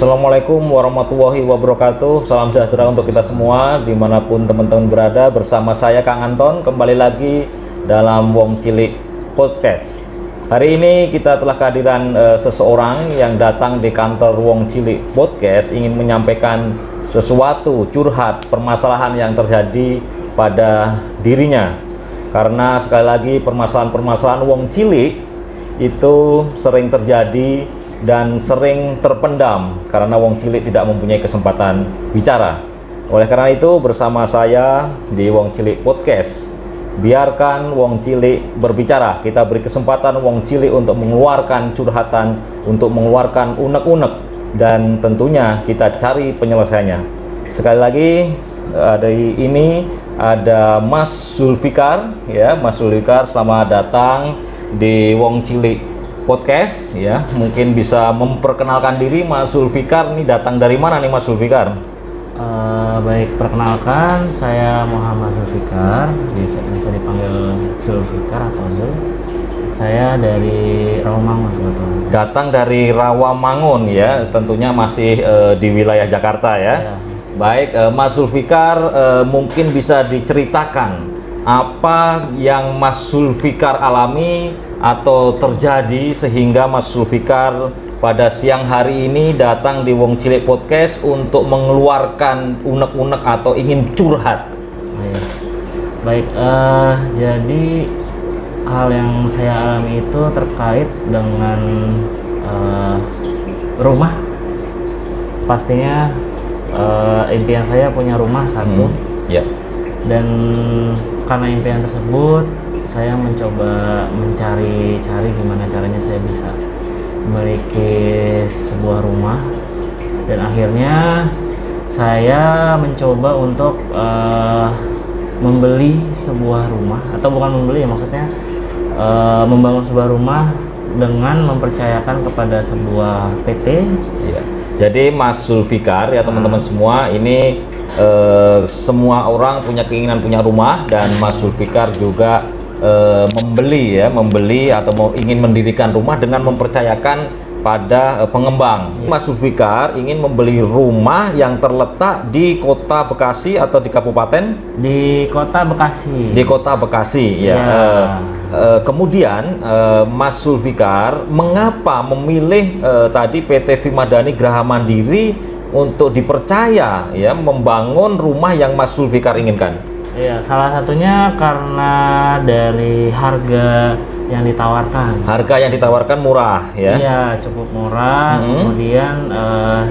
Assalamualaikum warahmatullahi wabarakatuh. Salam sejahtera untuk kita semua dimanapun teman-teman berada. Bersama saya Kang Anton kembali lagi dalam Wong Cilik Podcast. Hari ini kita telah kehadiran seseorang yang datang di kantor Wong Cilik Podcast ingin menyampaikan sesuatu, curhat permasalahan yang terjadi pada dirinya. Karena sekali lagi permasalahan-permasalahan Wong Cilik itu sering terjadi dan sering terpendam karena Wong Cilik tidak mempunyai kesempatan bicara. Oleh karena itu bersama saya di Wong Cilik Podcast, biarkan Wong Cilik berbicara. Kita beri kesempatan Wong Cilik untuk mengeluarkan curhatan, untuk mengeluarkan unek-unek, dan tentunya kita cari penyelesaiannya. Sekali lagi hari ini ada Mas Zulfikar, ya Mas Zulfikar, selamat datang di Wong Cilik Podcast, ya. Mungkin bisa memperkenalkan diri Mas Zulfikar, ini datang dari mana nih Mas Zulfikar? Baik, perkenalkan saya Muhammad Zulfikar, bisa dipanggil Zulfikar atau Zul. Saya dari Rawamangun sebetulnya. Datang dari Rawamangun, ya, tentunya masih di wilayah Jakarta, ya. Baik, Mas Zulfikar, mungkin bisa diceritakan apa yang Mas Zulfikar alami atau terjadi sehingga Mas Zulfikar pada siang hari ini datang di Wong Cilik Podcast untuk mengeluarkan unek-unek atau ingin curhat. Baik, jadi hal yang saya alami itu terkait dengan rumah. Pastinya impian saya punya rumah satu. Ya. Dan karena impian tersebut saya mencoba mencari gimana caranya saya bisa memiliki sebuah rumah, dan akhirnya saya mencoba untuk membeli sebuah rumah, atau bukan membeli ya, maksudnya membangun sebuah rumah dengan mempercayakan kepada sebuah PT. Ya. Jadi Mas Zulfikar, ya teman-teman semua, ini semua orang punya keinginan punya rumah, dan Mas Zulfikar juga membeli atau ingin mendirikan rumah dengan mempercayakan pada pengembang. Mas Zulfikar ingin membeli rumah yang terletak di Kota Bekasi atau di Kabupaten? Di Kota Bekasi. Di Kota Bekasi, ya. Kemudian Mas Zulfikar mengapa memilih tadi PT Vimadani Graha Mandiri untuk dipercaya, ya, membangun rumah yang Mas Zulfikar inginkan? Iya, salah satunya karena dari harga yang ditawarkan. Harga yang ditawarkan murah, ya? Iya, cukup murah. Kemudian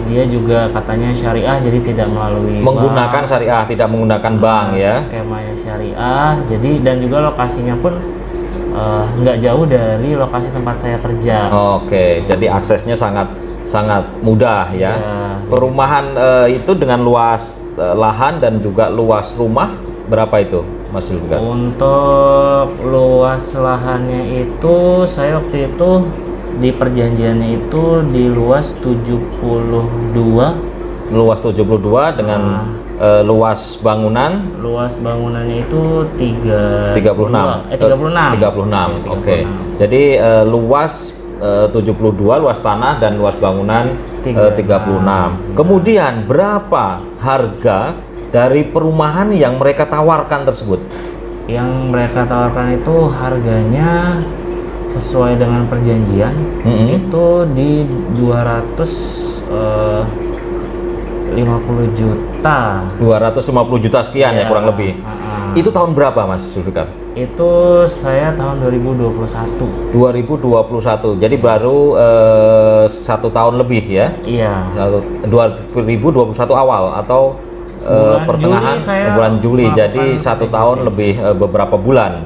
dia juga katanya syariah, jadi tidak melalui menggunakan bank. Syariah, tidak menggunakan bank, ya? Skemanya syariah. Jadi dan juga lokasinya pun nggak jauh dari lokasi tempat saya kerja. Oke, jadi aksesnya sangat mudah, ya. Perumahan itu dengan luas lahan dan juga luas rumah berapa itu, Mas Zulfikar? Untuk luas lahannya itu saya waktu itu di perjanjiannya itu di luas 72. Luas 72 dengan luas bangunan? Luas bangunannya itu 36. 36. Oke. Jadi luas 72 luas tanah dan luas bangunan 36. Kemudian berapa harga dari perumahan yang mereka tawarkan tersebut? Yang mereka tawarkan itu harganya sesuai dengan perjanjian, itu di 250 juta. 250 juta sekian, ya kurang lebih. Itu tahun berapa, Mas Zulfikar? Itu saya tahun 2021. 2021. Jadi baru 1 tahun lebih, ya? Iya. 2021 awal atau pertengahan bulan Juli, jadi 1 tahun lebih beberapa bulan.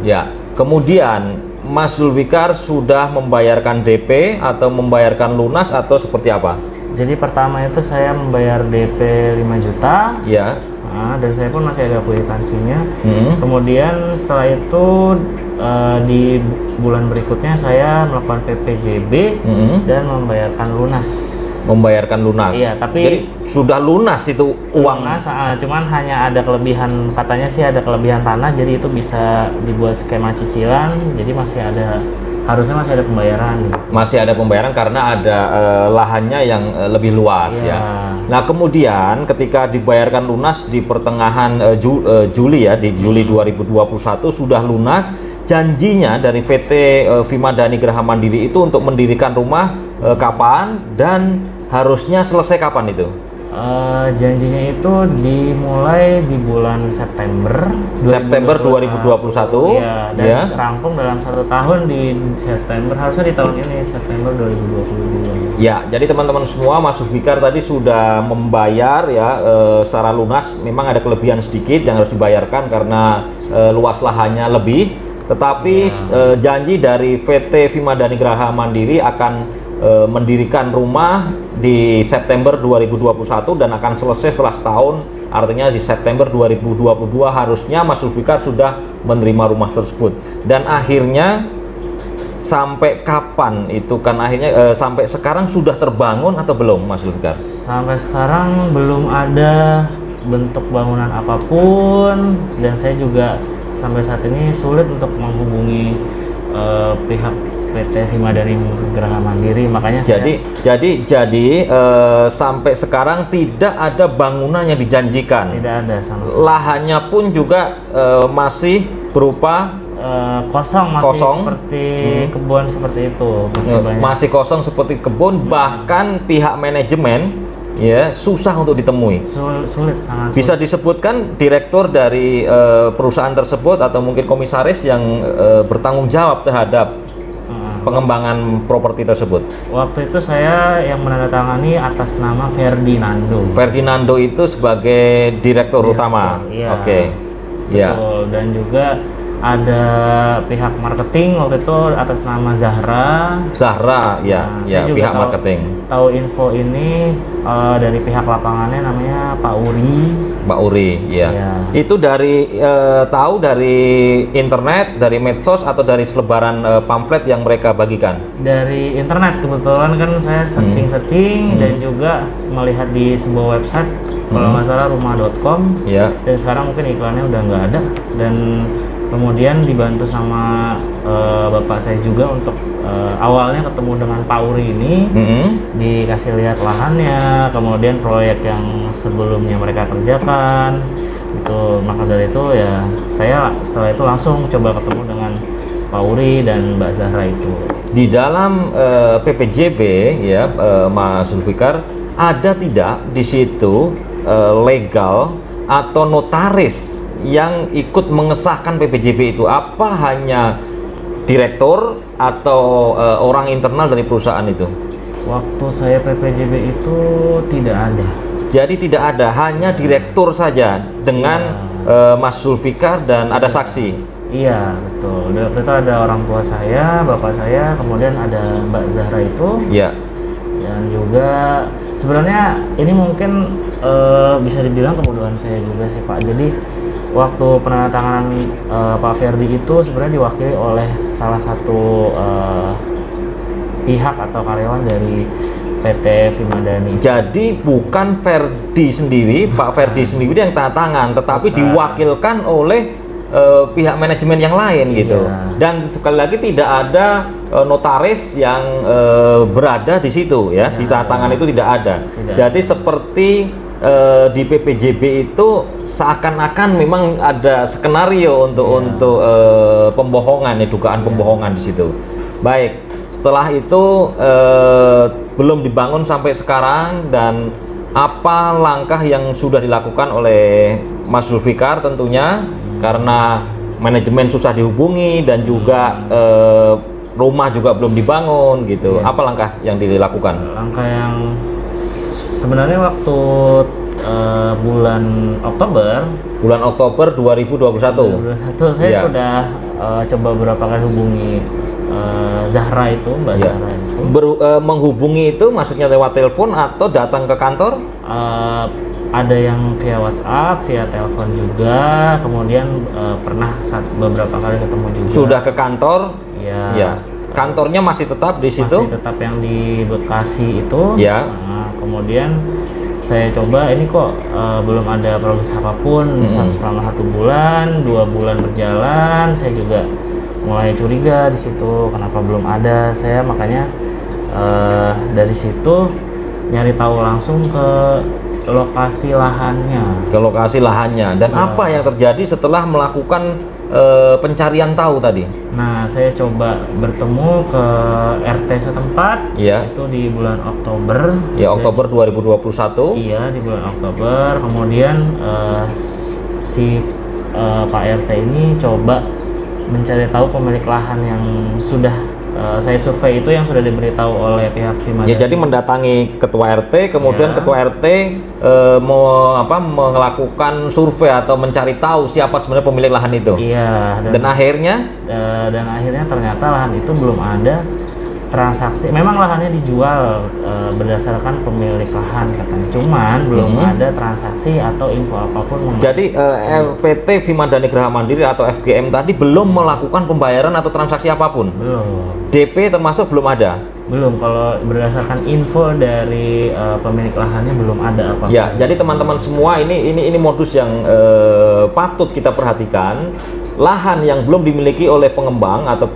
Ya. Kemudian Mas Zulfikar sudah membayarkan DP atau membayarkan lunas atau seperti apa? Jadi pertama itu saya membayar DP 5 juta. Ya. Dan saya pun masih ada kwitansinya. Kemudian setelah itu di bulan berikutnya saya melakukan PPJB dan membayarkan lunas. Iya, tapi jadi sudah lunas itu uang. Lunas, cuman hanya ada kelebihan, katanya sih ada kelebihan tanah, jadi itu bisa dibuat skema cicilan, jadi masih ada harusnya masih ada pembayaran. Masih ada pembayaran karena ada lahannya yang lebih luas ya. Nah kemudian ketika dibayarkan lunas di pertengahan Juli ya, di Juli 2021 sudah lunas, janjinya dari PT Vimadani Graha Mandiri itu untuk mendirikan rumah kapan dan harusnya selesai kapan itu? Janjinya itu dimulai di bulan September 2021 ya, dan rampung dalam 1 tahun di September, harusnya di tahun ini September 2022 ya. Jadi teman-teman semua, Mas Zulfikar tadi sudah membayar ya secara lunas. Memang ada kelebihan sedikit yang harus dibayarkan karena luas lahannya lebih, tetapi janji dari PT Vimadani Graha Mandiri akan mendirikan rumah di September 2021 dan akan selesai setelah setahun. Artinya di September 2022 harusnya Mas Zulfikar sudah menerima rumah tersebut. Dan akhirnya sampai kapan itu kan akhirnya sampai sekarang sudah terbangun atau belum Mas Zulfikar? Sampai sekarang belum ada bentuk bangunan apapun, dan saya juga sampai saat ini sulit untuk menghubungi pihak PT Vimadani Graha Mandiri, makanya jadi sampai sekarang tidak ada bangunan yang dijanjikan. Tidak ada sama sekali. Lahannya pun juga masih berupa kosong seperti kebun seperti itu, masih kosong seperti kebun. Bahkan pihak manajemen ya susah untuk ditemui. Sulit, sangat sulit. Bisa disebutkan direktur dari perusahaan tersebut atau mungkin komisaris yang bertanggung jawab terhadap pengembangan properti tersebut? Waktu itu saya yang menandatangani atas nama Ferdinando. Ferdinando itu sebagai direktur utama. Iya. Oke. Iya. Dan juga ada pihak marketing waktu itu atas nama Zahra, ya, nah, ya pihak marketing. Tahu info ini dari pihak lapangannya namanya Pak Uri, ya. Itu dari tahu dari internet, dari medsos atau dari selebaran pamflet yang mereka bagikan? Dari internet, kebetulan kan saya searching dan juga melihat di sebuah website kalau nggak salah rumah.com. Ya. Dan sekarang mungkin iklannya udah nggak ada, dan kemudian dibantu sama bapak saya juga untuk awalnya ketemu dengan Pak Uri ini, dikasih lihat lahannya, kemudian proyek yang sebelumnya mereka kerjakan itu. Maka dari itu ya saya setelah itu langsung coba ketemu dengan Pak Uri dan Mbak Zahra itu. Di dalam PPJB ya, Mas Zulfikar, ada tidak di situ legal atau notaris yang ikut mengesahkan PPJB itu? Apa hanya direktur atau orang internal dari perusahaan itu? Waktu saya PPJB itu tidak ada. Jadi tidak ada, hanya direktur saja dengan Mas Zulfikar dan ada saksi? Iya, betul. Waktu itu ada orang tua saya, bapak saya, kemudian ada Mbak Zahra itu. Iya. Dan juga sebenarnya ini mungkin bisa dibilang kemudahan saya juga sih Pak. Jadi waktu penandatanganan Pak Ferdi itu sebenarnya diwakili oleh salah satu pihak atau karyawan dari PT Vimadani. Jadi bukan Ferdi sendiri, Pak Ferdi sendiri yang tanda tangan, tetapi diwakilkan oleh pihak manajemen yang lain gitu. Dan sekali lagi tidak ada notaris yang berada di situ ya, di tanda tangan itu tidak ada. Jadi seperti di PPJB itu seakan-akan memang ada skenario untuk pembohongan, dugaan pembohongan di situ. Baik, setelah itu belum dibangun sampai sekarang, dan apa langkah yang sudah dilakukan oleh Mas Zulfikar tentunya karena manajemen susah dihubungi dan juga rumah juga belum dibangun gitu. Apa langkah yang dilakukan? Langkah yang sebenarnya waktu bulan Oktober 2021 saya sudah coba beberapa kali hubungi Zahra itu, Mbak Zahra itu. Menghubungi itu maksudnya lewat telepon atau datang ke kantor? Ada yang via WhatsApp, via telepon juga, kemudian pernah beberapa kali ketemu juga. Sudah ke kantor? Ya. Kantornya masih tetap di situ? Masih tetap yang di Bekasi itu. Ya. Nah, kemudian saya coba, ini kok belum ada progres apapun. Selama 1 bulan, 2 bulan berjalan, saya juga mulai curiga di situ kenapa belum ada. Saya makanya dari situ nyari tahu langsung ke lokasi lahannya. Ke lokasi lahannya. Dan apa yang terjadi setelah melakukan pencarian tahu tadi? Nah, saya coba bertemu ke RT setempat. Iya. Itu di bulan Oktober. Ya, Oktober 2021. Iya, di bulan Oktober. Kemudian si Pak RT ini coba mencari tahu pemilik lahan yang sudah saya survei itu, yang sudah diberitahu oleh pihak Vimadani. Ya, jadi mendatangi ketua RT, kemudian Ya. ketua RT melakukan survei atau mencari tahu siapa sebenarnya pemilik lahan itu. Iya. Dan akhirnya ternyata lahan itu belum ada transaksi. Memang lahannya dijual berdasarkan pemilik lahan katanya, cuman belum ada transaksi atau info apapun. Jadi PT Vimadani Graha Mandiri atau FGM tadi belum melakukan pembayaran atau transaksi apapun. Belum. DP termasuk belum ada. Belum, kalau berdasarkan info dari pemilik lahannya belum ada apa-apa. Ya, jadi teman-teman semua ini modus yang patut kita perhatikan. Lahan yang belum dimiliki oleh pengembang atau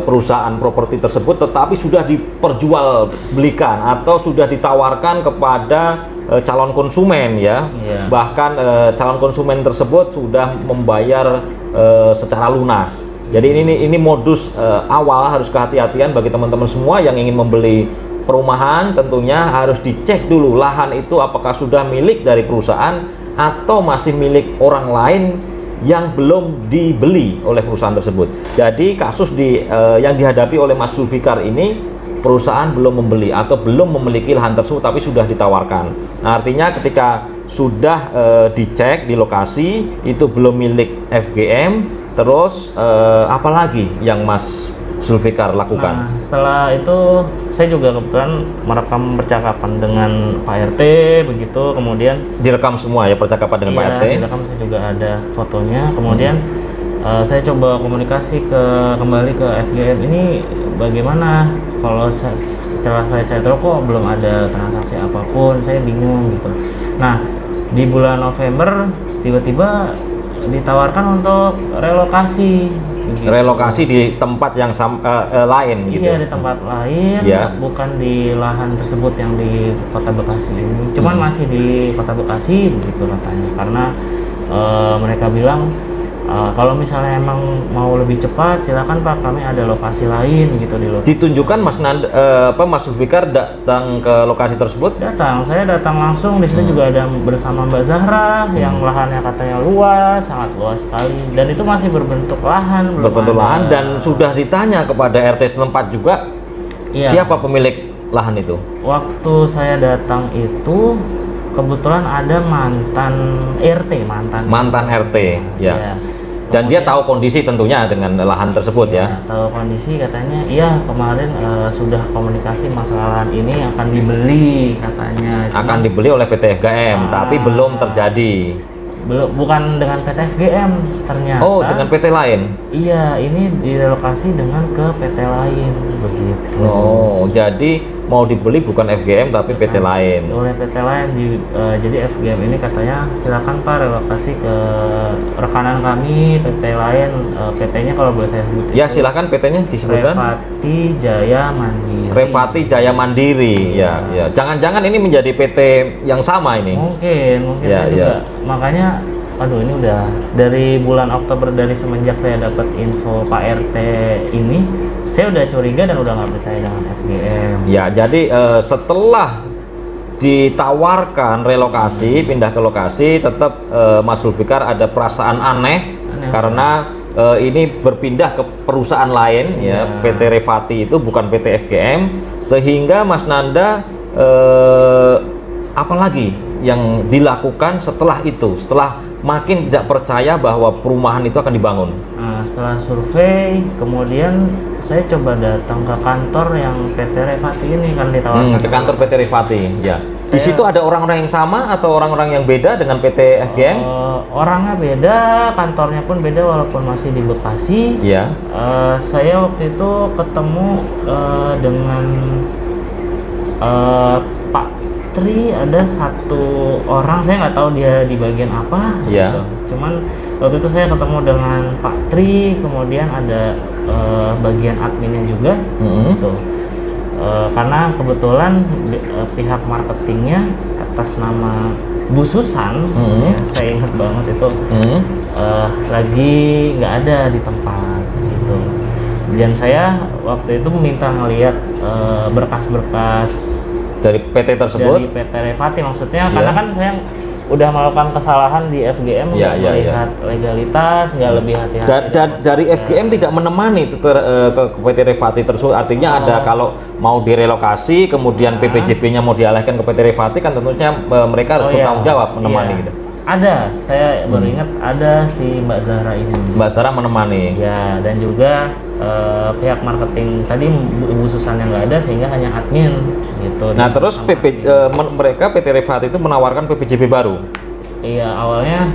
perusahaan properti tersebut, tetapi sudah diperjualbelikan atau sudah ditawarkan kepada calon konsumen, ya. Bahkan calon konsumen tersebut sudah membayar secara lunas. Jadi ini modus awal, harus kehati-hatian bagi teman-teman semua yang ingin membeli perumahan. Tentunya harus dicek dulu lahan itu apakah sudah milik dari perusahaan atau masih milik orang lain yang belum dibeli oleh perusahaan tersebut. Jadi kasus yang dihadapi oleh Mas Zulfikar ini, perusahaan belum membeli atau belum memiliki lahan tersebut tapi sudah ditawarkan. Nah, artinya ketika sudah dicek di lokasi itu belum milik FGM, terus apalagi yang Mas Zulfikar lakukan? Nah, setelah itu saya juga kebetulan merekam percakapan dengan Pak RT begitu, kemudian direkam semua ya percakapan dengan Pak RT. Direkam, saya juga ada fotonya. Kemudian saya coba komunikasi kembali ke FGM ini, bagaimana kalau setelah saya cari tahu kok belum ada transaksi apapun, saya bingung gitu. Nah, di bulan November tiba-tiba ditawarkan untuk relokasi. Relokasi di tempat yang lain gitu. Iya, di tempat lain, bukan di lahan tersebut yang di Kota Bekasi ini. Cuman masih di Kota Bekasi begitu katanya. Karena mereka bilang kalau misalnya emang mau lebih cepat, silakan Pak, kami ada lokasi lain gitu di lokasi. Ditunjukkan Mas Zulfikar datang ke lokasi tersebut? Datang, saya datang langsung. Di situ juga ada bersama Mbak Zahra yang lahannya katanya luas, sangat luas sekali. Dan itu masih berbentuk lahan. Berbentuk lahan, dan sudah ditanya kepada RT setempat juga, siapa pemilik lahan itu? Waktu saya datang itu kebetulan ada mantan RT. Ya. Dan dia tahu kondisi tentunya dengan lahan tersebut ya. Tahu kondisi, katanya iya kemarin sudah komunikasi masalah lahan ini akan dibeli katanya. Akan dibeli oleh PT FGM, tapi belum terjadi. Bukan dengan PT FGM ternyata. Oh, dengan PT lain? Iya, ini direlokasi dengan ke PT lain begitu. Oh, jadi mau dibeli bukan FGM tapi PT lain. Oleh PT lain. Jadi FGM ini katanya silakan Pak relokasi ke rekanan kami PT lain. PT-nya kalau boleh saya sebut. Ya, silakan PT-nya disebutkan. Revati Jaya Mandiri. Revati Jaya Mandiri. Ya. Jangan-jangan ini menjadi PT yang sama ini. Mungkin saya juga. Makanya aduh, ini udah dari bulan Oktober, dari semenjak saya dapat info Pak RT ini, saya udah curiga dan udah nggak percaya dengan FGM. Ya, jadi setelah ditawarkan relokasi, pindah ke lokasi, tetap Mas Zulfikar ada perasaan aneh. Karena ini berpindah ke perusahaan lain, ya, PT Revati itu bukan PT FGM, sehingga Mas Nanda apalagi yang dilakukan setelah itu, setelah makin tidak percaya bahwa perumahan itu akan dibangun? Nah, setelah survei, kemudian saya coba datang ke kantor yang PT Revati ini, kan ditawarkan. Ke kantor PT Revati, ya. Di situ ada orang-orang yang sama atau orang-orang yang beda dengan PT FGM? Orangnya beda, kantornya pun beda walaupun masih di Bekasi. Ya. Saya waktu itu ketemu dengan Pak Tri ada satu orang, saya nggak tahu dia di bagian apa. Iya. Gitu. Cuman waktu itu saya ketemu dengan Pak Tri, kemudian ada bagian adminnya juga. Gitu. Karena kebetulan pihak marketingnya atas nama Bu Susan, ya, saya ingat banget itu lagi nggak ada di tempat gitu. Dan saya waktu itu minta ngelihat berkas-berkas dari PT tersebut, dari PT Revati maksudnya, karena kan saya udah melakukan kesalahan di FGM, melihat legalitas, nggak lebih hati-hati. Dari FGM tidak menemani ke PT Revati tersebut, artinya ada kalau mau direlokasi, kemudian PPJB-nya mau dialihkan ke PT Revati, kan tentunya mereka harus bertanggung jawab menemani gitu. Ada, saya baru ingat ada si Mbak Zahra ini. Mbak Zahra menemani. Ya, dan juga pihak marketing tadi Bu Susan yang nggak ada, sehingga hanya admin gitu. Nah, terus mereka PT Revati itu menawarkan PPJB baru. Iya, awalnya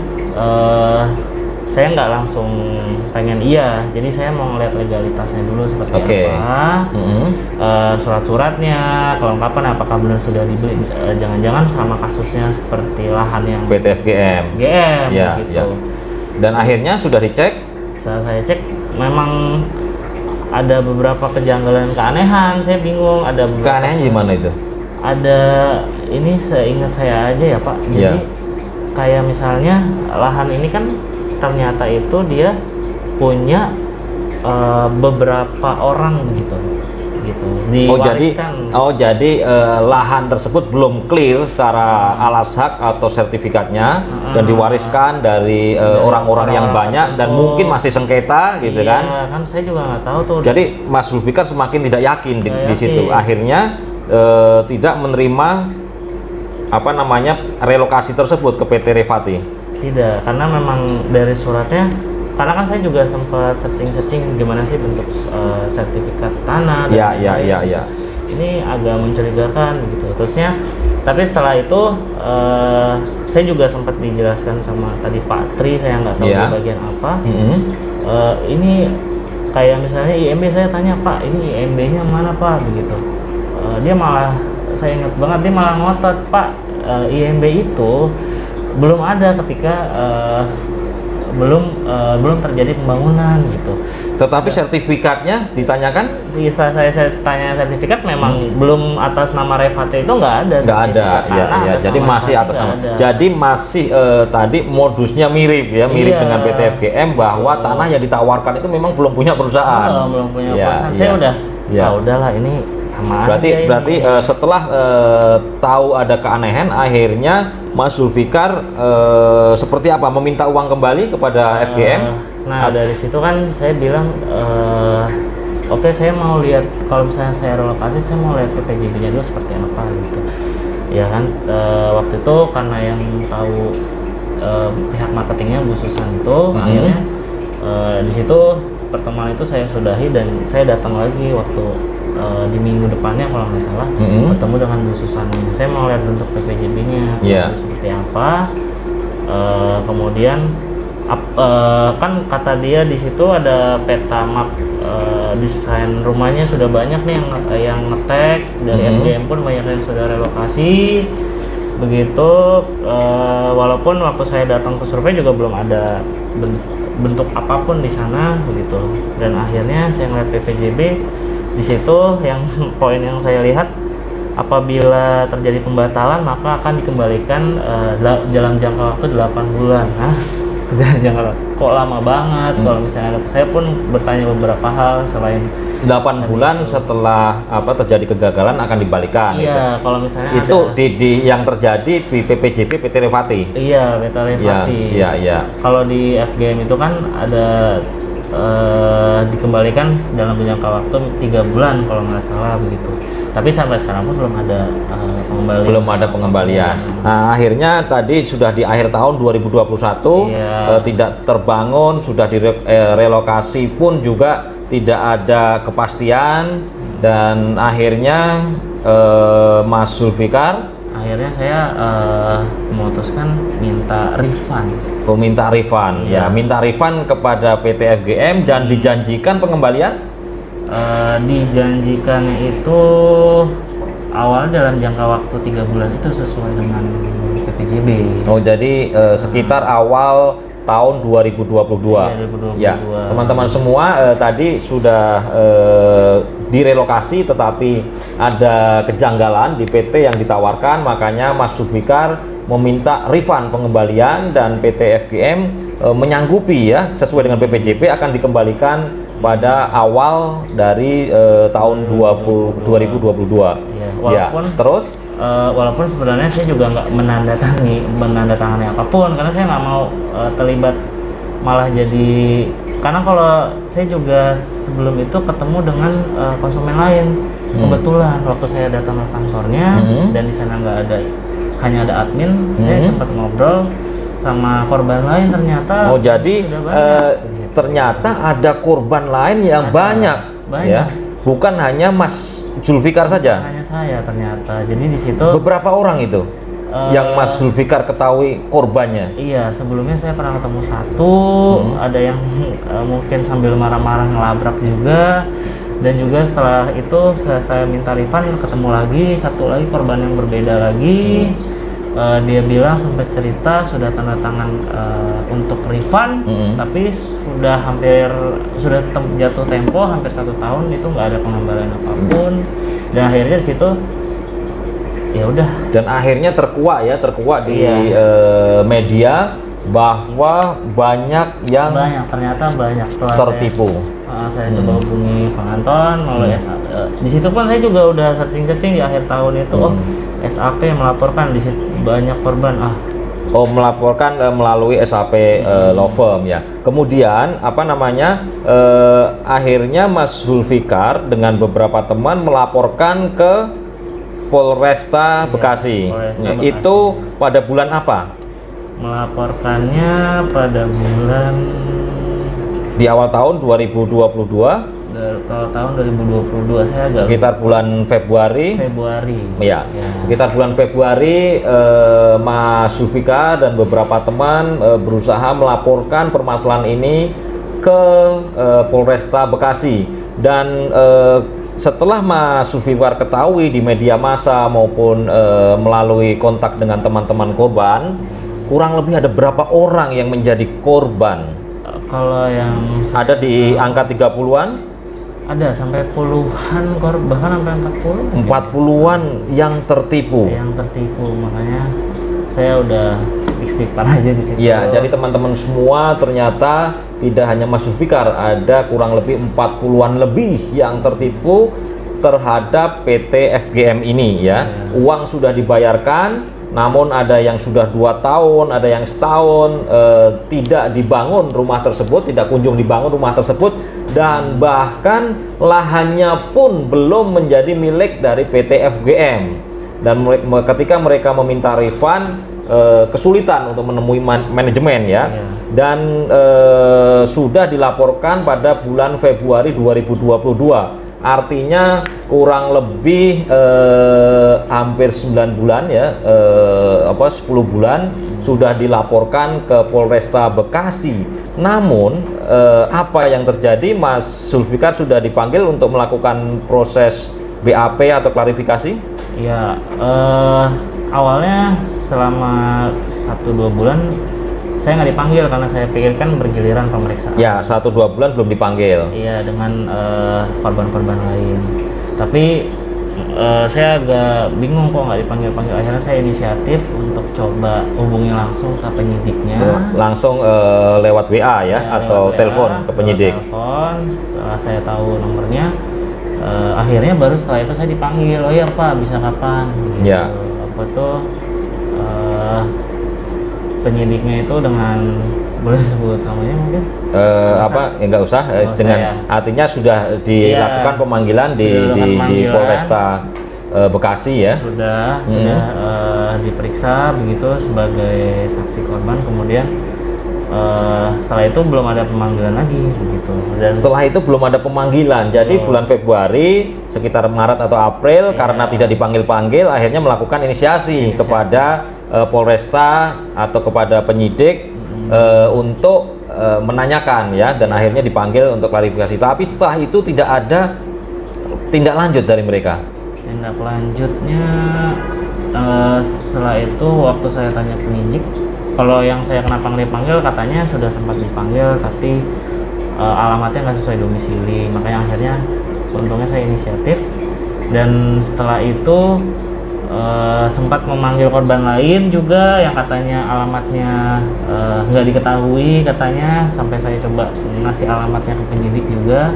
saya nggak langsung pengen jadi saya mau ngeliat legalitasnya dulu seperti apa, surat-suratnya, kelengkapan apakah benar sudah dibeli, jangan-jangan sama kasusnya seperti lahan yang PT FGM. Ya, gitu. Ya. Dan akhirnya sudah dicek. Setelah saya cek, memang ada beberapa kejanggalan, keanehan. Saya bingung, ada beberapa keanehan gimana itu? Ada, ini seingat saya aja ya Pak, jadi kayak misalnya lahan ini kan ternyata itu dia punya beberapa orang gitu diwariskan. Jadi lahan tersebut belum clear secara alas hak atau sertifikatnya dan diwariskan dari orang-orang yang banyak dan mungkin masih sengketa gitu kan. Iya, kan saya juga nggak tahu tuh. Jadi Mas Zulfikar semakin tidak yakin di situ, akhirnya tidak menerima relokasi tersebut ke PT Revati. Tidak, karena memang dari suratnya, karena kan saya juga sempat searching gimana sih bentuk sertifikat tanah. Iya. Ini agak mencurigakan gitu. Terusnya, tapi setelah itu saya juga sempat dijelaskan sama tadi Pak Tri, saya nggak tahu di bagian apa. Ini kayak misalnya IMB, saya tanya Pak, ini IMB-nya mana Pak begitu. Dia malah, saya ingat banget, dia malah ngotot, Pak, IMB itu belum ada ketika belum terjadi pembangunan gitu. Tetapi sertifikatnya ditanyakan? Saya tanya sertifikat, memang belum atas nama Revati itu nggak ada. Nggak ada, ya. Jadi masih atas nama. Jadi masih tadi modusnya mirip dengan PT FGM, bahwa tanah yang ditawarkan itu memang belum punya perusahaan. Belum punya perusahaan. Saya udahlah ini. Berarti setelah tahu ada keanehan, akhirnya Mas Zulfikar seperti apa, meminta uang kembali kepada FGM? Nah, dari situ kan saya bilang oke, saya mau lihat, kalau misalnya saya relokasi, saya mau lihat PPJB-nya dulu seperti apa gitu. Ya kan, waktu itu karena yang tahu pihak marketingnya Bu Susan itu, akhirnya di situ pertemuan itu saya sudahi dan saya datang lagi waktu di minggu depannya kalau nggak salah, bertemu dengan Bu Susan. Saya mau lihat bentuk PPJB-nya seperti apa. Kemudian kan kata dia di situ ada peta map desain rumahnya, sudah banyak nih yang ngetek dari FGM pun banyak yang sudah relokasi. Begitu, walaupun waktu saya datang ke survei juga belum ada bentuk apapun di sana begitu. Dan akhirnya saya ngeliat PPJB di situ, yang poin yang saya lihat, apabila terjadi pembatalan maka akan dikembalikan dalam jangka waktu 8 bulan. Kok lama banget? Kalau misalnya saya pun bertanya beberapa hal selain 8 bulan setelah terjadi kegagalan akan dibalikan. Iya, kalau misalnya itu di yang terjadi di PPJB PT Revati. Iya, PT Revati. Iya. Kalau di FGM itu kan ada dikembalikan dalam jangka waktu 3 bulan kalau nggak salah begitu. Tapi sampai sekarang pun belum ada pengembalian. Belum ada pengembalian. Nah, akhirnya tadi sudah di akhir tahun 2021 tidak terbangun, sudah direlokasi pun juga tidak ada kepastian, dan akhirnya Mas Zulfikar saya memutuskan minta refund. Minta refund, minta refund kepada PT FGM dan dijanjikan pengembalian. Dijanjikan itu awalnya dalam jangka waktu 3 bulan itu sesuai dengan PPJB. Oh, jadi sekitar awal tahun 2022. Iya, 2022. Ya, teman-teman semua tadi sudah direlokasi, tetapi ada kejanggalan di PT yang ditawarkan, makanya Mas Zulfikar meminta refund pengembalian dan PT FGM menyanggupi ya sesuai dengan PPJB akan dikembalikan pada awal dari tahun 2022. Ya, walaupun terus walaupun sebenarnya saya juga nggak menandatangani apapun karena saya nggak mau terlibat malah jadi, karena kalau saya juga sebelum itu ketemu dengan konsumen lain. Kebetulan waktu saya datang ke kantornya dan di sana nggak ada, hanya ada admin, saya sempat ngobrol sama korban lain ternyata. Oh, jadi ternyata ada korban lain yang banyak ya, bukan hanya Mas Zulfikar saja. Hanya saya ternyata. Jadi di situ beberapa orang itu yang Mas Zulfikar ketahui korbannya. Iya, sebelumnya saya pernah ketemu satu, ada yang mungkin sambil marah-marah ngelabrak juga, dan juga setelah itu saya minta refund, ketemu lagi satu lagi korban yang berbeda lagi. Dia bilang sempat cerita sudah tanda tangan untuk refund, tapi sudah jatuh tempo hampir 1 tahun itu nggak ada pengembalian apapun, dan akhirnya di situ ya udah. Dan akhirnya terkuak di media bahwa banyak yang ternyata banyak tertipu. Saya coba hubungi penganton melalui di situ pun saya juga udah searching di akhir tahun itu. SAP melaporkan di situ banyak korban. Melaporkan melalui SAP law firm ya. Kemudian akhirnya Mas Zulfikar dengan beberapa teman melaporkan ke Polresta Bekasi. Polresta Bekasi. Itu pada bulan apa? Melaporkannya pada bulan di awal tahun 2022. Kalau tahun 2022 saya agak sekitar bulan Februari. Ya. Sekitar bulan Februari Mas Zulfikar dan beberapa teman berusaha melaporkan permasalahan ini ke Polresta Bekasi, dan setelah Mas Zulfikar ketahui di media massa maupun melalui kontak dengan teman-teman korban, kurang lebih ada berapa orang yang menjadi korban? Kalau yang ada di angka 30-an? Ada sampai puluhan korban, bahkan sampai 40-an yang tertipu. Makanya saya udah istighfar aja di situ. Ya, jadi teman-teman semua ternyata tidak hanya Mas Zulfikar, ada kurang lebih 40-an lebih yang tertipu terhadap PT FGM ini ya. Uang sudah dibayarkan, namun ada yang sudah 2 tahun, ada yang setahun tidak dibangun rumah tersebut, tidak kunjung dibangun rumah tersebut, dan bahkan lahannya pun belum menjadi milik dari PT FGM. Dan ketika mereka meminta refund, kesulitan untuk menemui manajemen ya. Dan sudah dilaporkan pada bulan Februari 2022. Artinya kurang lebih hampir 9 bulan ya, 10 bulan sudah dilaporkan ke Polresta Bekasi. Namun apa yang terjadi, Mas Zulfikar sudah dipanggil untuk melakukan proses BAP atau klarifikasi? Ya, awalnya selama 1-2 bulan saya nggak dipanggil karena saya pikirkan bergiliran pemeriksaan. Ya, 1-2 bulan belum dipanggil. Iya, dengan korban-korban lain. Tapi saya agak bingung kok nggak dipanggil-panggil. Akhirnya saya inisiatif untuk coba hubungi langsung ke penyidiknya. Langsung lewat WA ya, atau WA, telepon ke penyidik. Telepon, setelah saya tahu nomornya, akhirnya baru setelah itu saya dipanggil. Oh iya Pak, bisa kapan? Gitu. Ya. Apa tuh? Penyidiknya itu dengan, boleh sebut namanya mungkin? Ya nggak usah, dengan artinya sudah dilakukan pemanggilan di Polresta Bekasi ya. Sudah diperiksa begitu sebagai saksi korban, kemudian setelah itu belum ada pemanggilan lagi begitu. Dan setelah itu belum ada pemanggilan, jadi bulan Februari sekitar Maret atau April karena tidak dipanggil-panggil, akhirnya melakukan inisiasi kepada Polresta atau kepada penyidik untuk menanyakan ya, dan akhirnya dipanggil untuk klarifikasi. Tapi setelah itu tidak ada tindak lanjut dari mereka. tindak lanjutnya setelah itu waktu saya tanya penyidik, kalau yang saya kena panggil katanya sudah sempat dipanggil tapi alamatnya nggak sesuai domisili, makanya akhirnya untungnya saya inisiatif, dan setelah itu sempat memanggil korban lain juga yang katanya alamatnya nggak diketahui katanya, sampai saya coba ngasih alamatnya ke penyidik juga,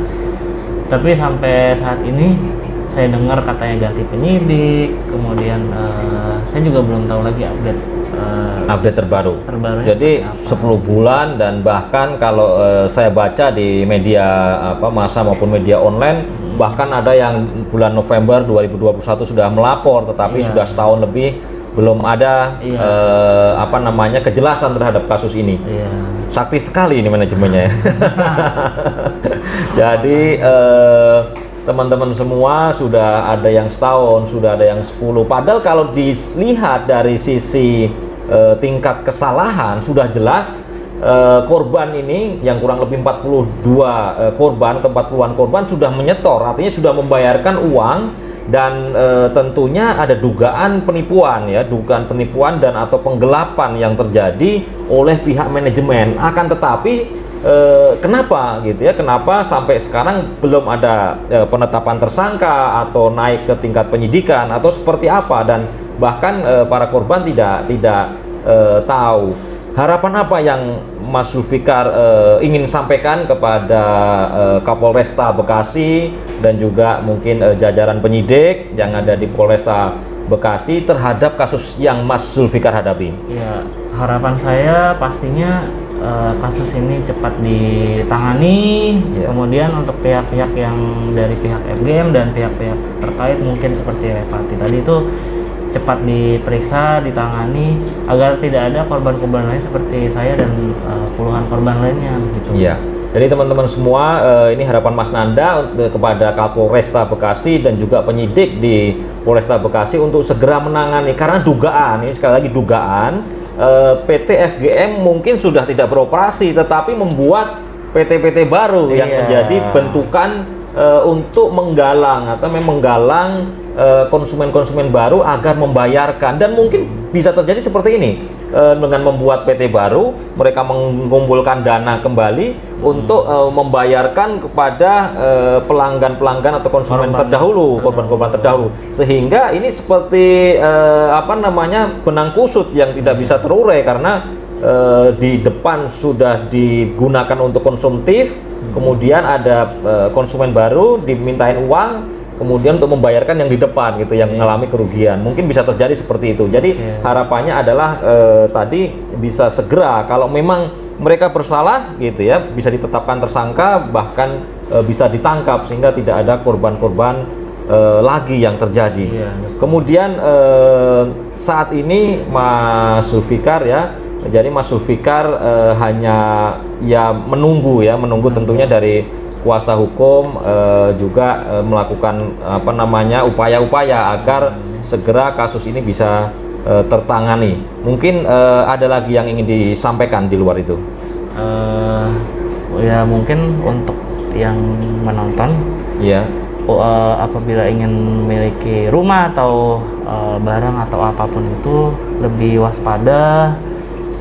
tapi sampai saat ini saya dengar katanya ganti penyidik, kemudian saya juga belum tahu lagi update terbaru. Jadi 10 bulan, dan bahkan kalau saya baca di media massa maupun media online, bahkan ada yang bulan November 2021 sudah melapor, tetapi sudah setahun lebih belum ada kejelasan terhadap kasus ini. Sakti sekali ini manajemennya. Jadi teman-teman semua sudah ada yang setahun, sudah ada yang 10. Padahal kalau dilihat dari sisi tingkat kesalahan sudah jelas, korban ini yang kurang lebih 42 korban ke 40-an korban sudah menyetor, artinya sudah membayarkan uang, dan tentunya ada dugaan penipuan ya, dugaan penipuan dan atau penggelapan yang terjadi oleh pihak manajemen. Akan tetapi kenapa gitu ya, kenapa sampai sekarang belum ada penetapan tersangka atau naik ke tingkat penyidikan atau seperti apa, dan bahkan para korban tidak tahu. Harapan apa yang Mas Zulfikar ingin sampaikan kepada Kapolresta Bekasi dan juga mungkin jajaran penyidik yang ada di Polresta Bekasi terhadap kasus yang Mas Zulfikar hadapi? Ya, harapan saya pastinya kasus ini cepat ditangani, kemudian untuk pihak-pihak yang dari pihak FGM dan pihak-pihak terkait mungkin seperti Repati tadi itu cepat diperiksa, ditangani agar tidak ada korban-korban lain seperti saya dan puluhan korban lainnya gitu. Iya. Jadi teman-teman semua, ini harapan Mas Nanda kepada Kapolresta Bekasi dan juga penyidik di Polresta Bekasi untuk segera menangani, karena dugaan, ini sekali lagi dugaan, PT FGM mungkin sudah tidak beroperasi tetapi membuat PT-PT baru yang menjadi bentukan untuk menggalang atau menggalang konsumen-konsumen baru agar membayarkan, dan mungkin bisa terjadi seperti ini dengan membuat PT baru, mereka mengumpulkan dana kembali untuk membayarkan kepada pelanggan-pelanggan atau konsumen terdahulu, korban-korban terdahulu, sehingga ini seperti benang kusut yang tidak bisa terurai karena di depan sudah digunakan untuk konsumtif, kemudian ada konsumen baru dimintain uang, kemudian untuk membayarkan yang di depan gitu, yang mengalami kerugian. Mungkin bisa terjadi seperti itu. Jadi harapannya adalah tadi bisa segera, kalau memang mereka bersalah gitu ya, bisa ditetapkan tersangka, bahkan bisa ditangkap sehingga tidak ada korban-korban lagi yang terjadi. Kemudian saat ini Mas Zulfikar ya, jadi Mas Zulfikar hanya ya menunggu tentunya dari kuasa hukum juga melakukan upaya-upaya agar segera kasus ini bisa tertangani. Mungkin ada lagi yang ingin disampaikan di luar itu? Ya mungkin untuk yang menonton, apabila ingin memiliki rumah atau barang atau apapun itu, lebih waspada,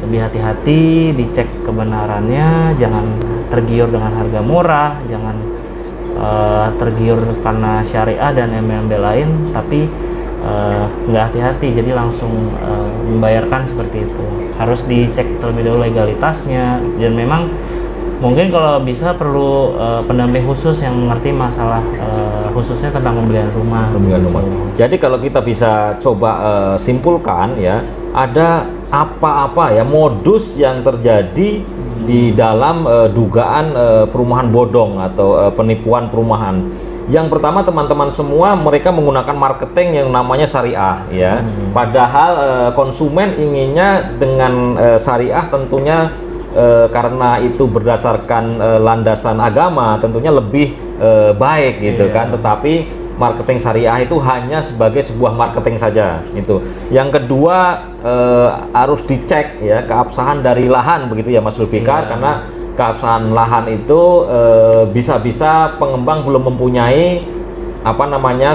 lebih hati-hati, dicek kebenarannya, jangan tergiur dengan harga murah, jangan tergiur karena syariah dan embel-embel lain, tapi nggak hati-hati jadi langsung membayarkan seperti itu. Harus dicek terlebih dahulu legalitasnya, dan memang mungkin kalau bisa perlu pendamping khusus yang mengerti masalah khususnya tentang pembelian rumah. Jadi kalau kita bisa coba simpulkan ya, ada apa-apa ya modus yang terjadi di dalam dugaan perumahan bodong atau penipuan perumahan. Yang pertama, teman-teman semua, mereka menggunakan marketing yang namanya syariah ya. Padahal konsumen inginnya dengan syariah tentunya karena itu berdasarkan landasan agama tentunya lebih baik gitu kan. Tetapi marketing syariah itu hanya sebagai sebuah marketing saja itu. Yang kedua, harus dicek ya keabsahan dari lahan begitu ya Mas Zulfikar, karena keabsahan lahan itu bisa-bisa pengembang belum mempunyai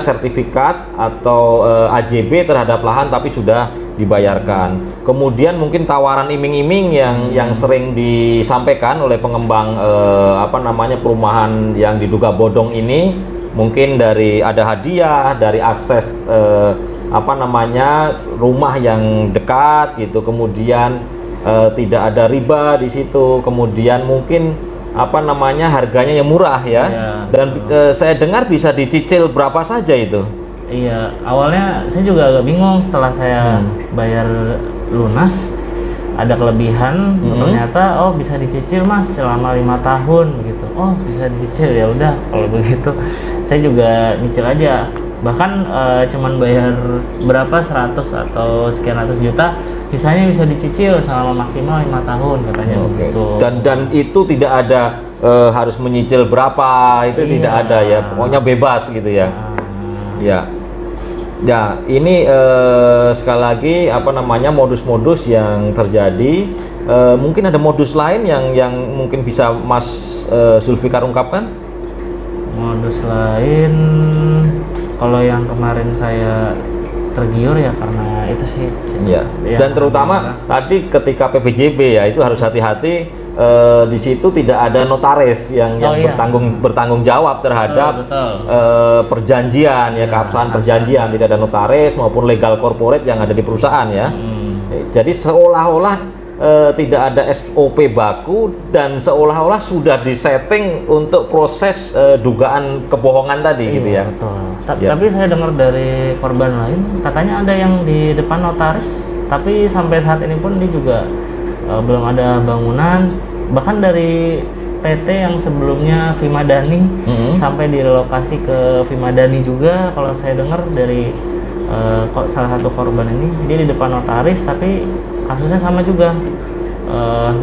sertifikat atau AJB terhadap lahan tapi sudah dibayarkan. Kemudian mungkin tawaran iming-iming yang sering disampaikan oleh pengembang perumahan yang diduga bodong ini, mungkin dari ada hadiah, dari akses rumah yang dekat gitu, kemudian tidak ada riba di situ, kemudian mungkin harganya yang murah ya. Dan saya dengar bisa dicicil berapa saja itu. Iya, awalnya saya juga agak bingung setelah saya bayar lunas ada kelebihan, ternyata bisa dicicil Mas selama 5 tahun gitu. Oh, bisa dicicil, ya udah kalau begitu saya juga nyicil aja. Bahkan cuman bayar berapa 100 atau sekian ratus juta, sisanya bisa dicicil selama maksimal 5 tahun katanya begitu. Dan itu tidak ada harus menyicil berapa, itu tidak ada ya, pokoknya bebas gitu ya. Ya, ini sekali lagi modus-modus yang terjadi. Mungkin ada modus lain yang mungkin bisa Mas Zulfikar ungkapkan? Modus lain, kalau yang kemarin saya tergiur ya karena itu sih. Ya. Dan terutama tadi ketika PPJB ya itu harus hati-hati, di situ tidak ada notaris yang bertanggung jawab terhadap perjanjian ya, keabsahan perjanjian, tidak ada notaris maupun legal corporate yang ada di perusahaan ya. Jadi seolah-olah tidak ada SOP baku dan seolah-olah sudah disetting untuk proses dugaan kebohongan tadi gitu ya. Betul. Tapi saya dengar dari korban lain katanya ada yang di depan notaris, tapi sampai saat ini pun dia juga belum ada bangunan. Bahkan dari PT yang sebelumnya Vimadani sampai direlokasi ke Vimadani juga, kalau saya dengar dari salah satu korban ini, dia di depan notaris tapi kasusnya sama juga,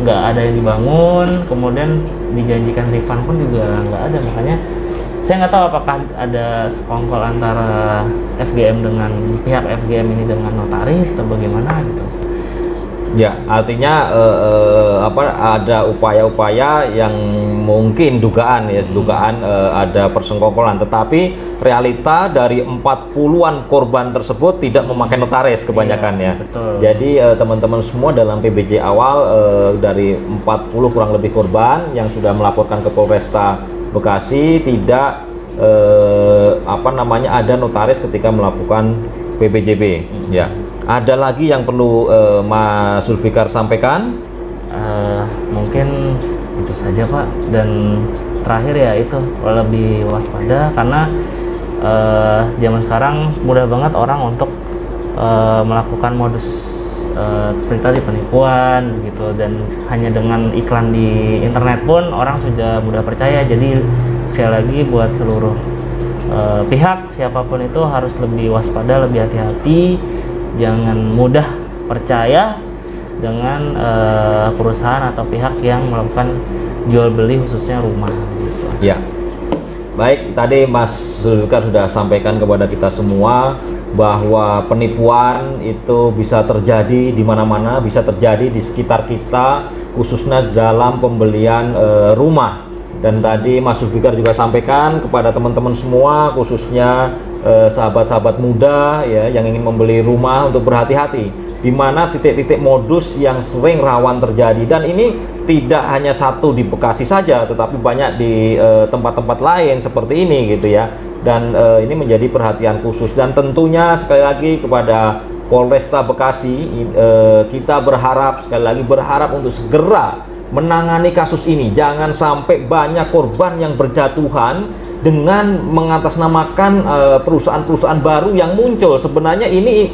nggak ada yang dibangun, kemudian dijanjikan refund pun juga nggak ada. Makanya saya nggak tahu apakah ada sekongkol antara FGM dengan pihak FGM ini dengan notaris atau bagaimana gitu. Ya, artinya ada upaya-upaya yang mungkin dugaan ada persengkokolan, tetapi realita dari 40-an korban tersebut tidak memakai notaris kebanyakan ya. Betul. Jadi teman-teman semua dalam PBJ awal dari 40 kurang lebih korban yang sudah melaporkan ke Polresta Bekasi tidak ada notaris ketika melakukan PPJB ya. Ada lagi yang perlu Mas Zulfikar sampaikan? Mungkin itu saja Pak, dan terakhir ya itu lebih waspada karena zaman sekarang mudah banget orang untuk melakukan modus seperti tadi penipuan gitu, dan hanya dengan iklan di internet pun orang sudah mudah percaya. Jadi sekali lagi buat seluruh pihak siapapun itu harus lebih waspada, lebih hati-hati. Jangan mudah percaya dengan perusahaan atau pihak yang melakukan jual beli khususnya rumah gitu. Ya, baik, tadi Mas Zulfikar sudah sampaikan kepada kita semua bahwa penipuan itu bisa terjadi di mana-mana, bisa terjadi di sekitar kita, khususnya dalam pembelian rumah. Dan tadi Mas Zulfikar juga sampaikan kepada teman-teman semua, khususnya sahabat-sahabat muda ya yang ingin membeli rumah, untuk berhati-hati di mana titik-titik modus yang sering rawan terjadi. Dan ini tidak hanya satu di Bekasi saja, tetapi banyak di tempat-tempat lain seperti ini gitu ya. Dan ini menjadi perhatian khusus, dan tentunya sekali lagi kepada Polresta Bekasi kita sekali lagi berharap untuk segera menangani kasus ini. Jangan sampai banyak korban yang berjatuhan dengan mengatasnamakan perusahaan-perusahaan baru yang muncul. Sebenarnya ini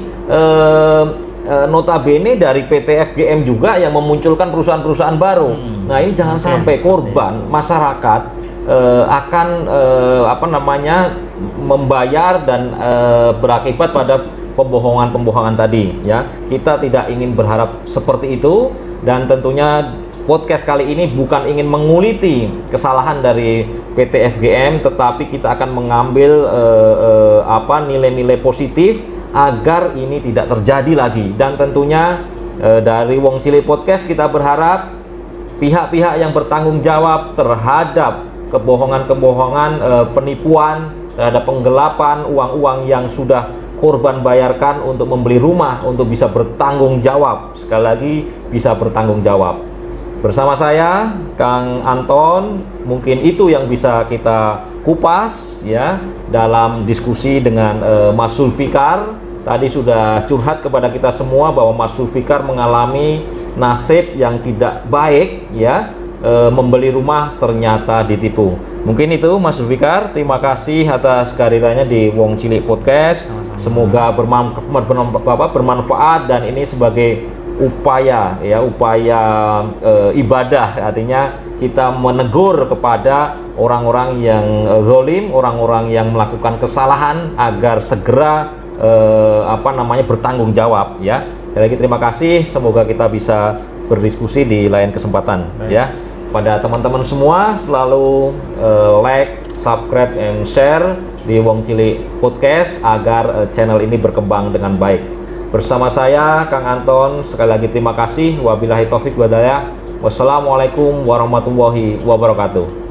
notabene dari PT FGM juga yang memunculkan perusahaan-perusahaan baru. Nah, ini jangan sampai korban masyarakat akan membayar dan berakibat pada pembohongan-pembohongan tadi ya. Kita tidak ingin berharap seperti itu, dan tentunya podcast kali ini bukan ingin menguliti kesalahan dari PT FGM, tetapi kita akan mengambil nilai-nilai positif agar ini tidak terjadi lagi. Dan tentunya dari Wong Cilik Podcast kita berharap pihak-pihak yang bertanggung jawab terhadap kebohongan-kebohongan, penipuan terhadap penggelapan uang-uang yang sudah korban bayarkan untuk membeli rumah, untuk bisa bertanggung jawab. Sekali lagi, bisa bertanggung jawab. Bersama saya, Kang Anton, mungkin itu yang bisa kita kupas ya dalam diskusi dengan Mas Zulfikar. Tadi sudah curhat kepada kita semua bahwa Mas Zulfikar mengalami nasib yang tidak baik ya, membeli rumah ternyata ditipu. Mungkin itu Mas Zulfikar, terima kasih atas kehadirannya di Wong Cilik Podcast. Semoga bermanfaat dan ini sebagai upaya ya, ibadah, artinya kita menegur kepada orang-orang yang zalim, orang-orang yang melakukan kesalahan agar segera bertanggung jawab ya. Sekali lagi terima kasih, semoga kita bisa berdiskusi di lain kesempatan. Baik. Ya. Pada teman-teman semua selalu like, subscribe, and share di Wong Cilik Podcast agar channel ini berkembang dengan baik. Bersama saya Kang Anton, sekali lagi terima kasih. Wabillahi taufik wal hidayah. Wassalamualaikum warahmatullahi wabarakatuh.